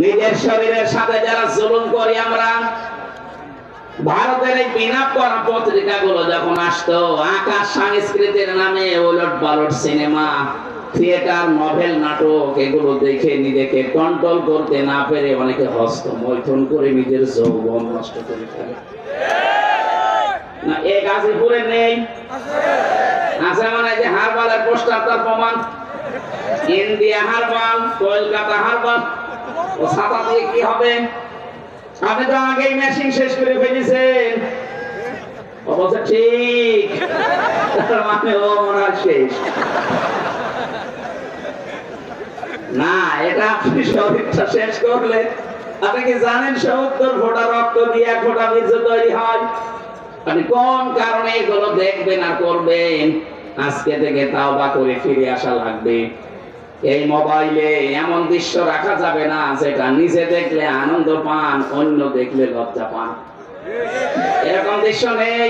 নিজের শরীরের সাথে যারা জুলুম করি আমরা, ভারতের এই বিনা পড়া পত্রিকাগুলো যখন আসতো, আকাশ সংস্কৃতির নামে ওলট পালট সিনেমা, থিয়েটার, নভেল, নাটক, এগুলো দেখে নিজেকে কন্ট্রোল করতে না পেরে অনেকে হস্তমৈথুন করে নিজের যৌবন নষ্ট করে ফেলে। না, এ গাজীপুরে নেই? আছে মানে যে হারবালের পোস্টার, তার প্রমাণ। ইন্ডিয়া হারবাল, কলকাতা হারবাল, ও ছাতা দিয়ে কি হবে? আপনি তো আগেই মেশিন শেষ করে ফেলেছেন। ও বলছে ঠিক, মানে ও মনে হয় শেষ। না, এটা আপনি শরীরটা শেষ করলে, আপনি কি জানেন ৭০ ফোঁটা রক্ত দিয়ে ১ ফোঁটা বীর্য তৈরি হয়? আপনি কোন কারণে এগুলো দেখবেন আর করবেন? আজকে থেকে তাওবা করে ফিরে আসা লাগবে। এই মোবাইলে এমন দৃশ্য রাখা যাবে না যেটা নিজে দেখলে আনন্দ পান, অন্য দেখলে লজ্জা পান। এরকম দৃশ্য নেই?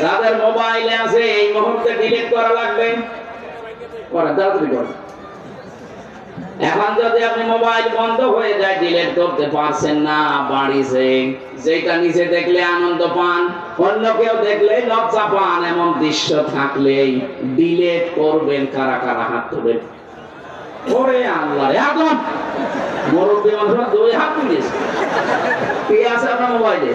যাদের মোবাইলে আছে এই মুহূর্তে ডিলিট করা লাগবে। তাড়াতাড়ি করেন। এখন যদি আপনি মোবাইল বন্ধ হয়ে যায়, ডিলিট করতে পারছেন না, বাড়িতে যেটা নিজে দেখলে আনন্দ পান, অন্য কেউ দেখলে লজ্জা পান, এমন দৃশ্য থাকলেই ডিলিট করবেন। কারা কারা হাত তুলবেন? ওরে আল্লাহ, এখন মুরব্বী মানুষ 2 হাত তুলেছে। কে আছে আপনার মোবাইলে?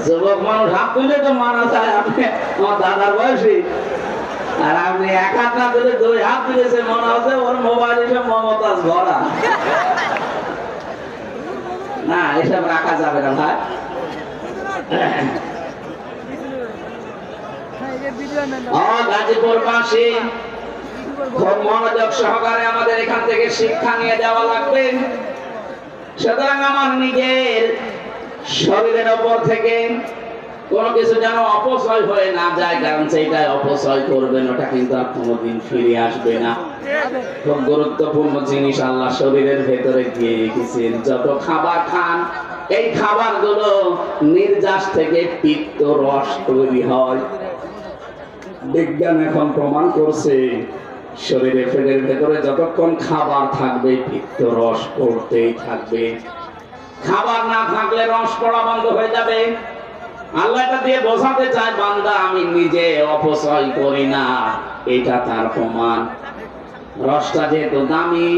যুবক মানুষ হাত তুলে তো মানা যায়। আপনি আমার দাদার বয়সী, আর আপনি 1 হাত না তুলে 2 হাত তুলেছে, মনে হচ্ছে ওর মোবাইল এসব মমতাজ ভরা। না, এসব রাখা যাবে না ভাই। গাজীপুরবাসী খুব মনোযোগ সহকারে আমাদের এখান থেকে শিক্ষা নিয়ে যাওয়া লাগবে। সুতরাং আমার নিজের শরীরের উপর থেকে কোনো কিছু যেন অপচয় হয়ে না যায়, কারণ সেইটাই অপচয় করবেন, ওটা কিন্তু আর কোনোদিন ফিরে আসবে না। খুব গুরুত্বপূর্ণ জিনিস আল্লাহ শরীরের ভেতরে দিয়ে রেখেছেন। যত খাবার খান, এই খাবারগুলো নির্যাস থেকে পিত্ত রস তৈরি হয়। বিজ্ঞান এখন প্রমাণ করছে শরীরের পেটের ভেতরে যতক্ষণ খাবার থাকবে পিত্ত রস পড়তেই থাকবে। খাবার না থাকলে রস পড়া বন্ধ হয়ে যাবে। আল্লাহ এটা দিয়ে বোঝাতে চায়, বান্দা আমি নিজে অপচয় করি না, এটা তার প্রমাণ। রসটা যেহেতু দামি,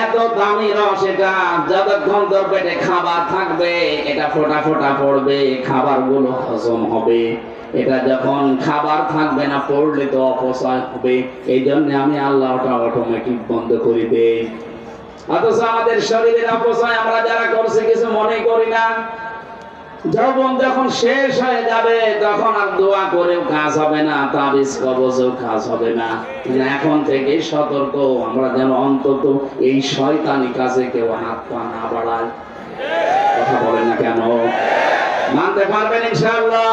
এত দামি রস, এটা যতক্ষণ তোর পেটে খাবার থাকবে এটা ফোঁটা ফোঁটা পড়বে, খাবারগুলো হজম হবে। এটা যখন খাবার থাকবে না, পড়লে তো অপচয় হবে। এই জন্য আমি আল্লাহ ওটা অটোমেটিক বন্ধ করে দেই। অথচ আমাদের শরীরের অপচয় আমরা যারা করছি কিছু মনে করি না। যৌবন যখন শেষ হয়ে যাবে তখন আর দোয়া করেও কাজ হবে না, তাবিজ কবজেও কাজ হবে না। এখন থেকে সতর্ক, আমরা যেন অন্তত এই শয়তানি কাজে কেউ হাত পা না বাড়ায়। কথা বলেন না কেন? মানতে পারবেন ইনশাআল্লাহ?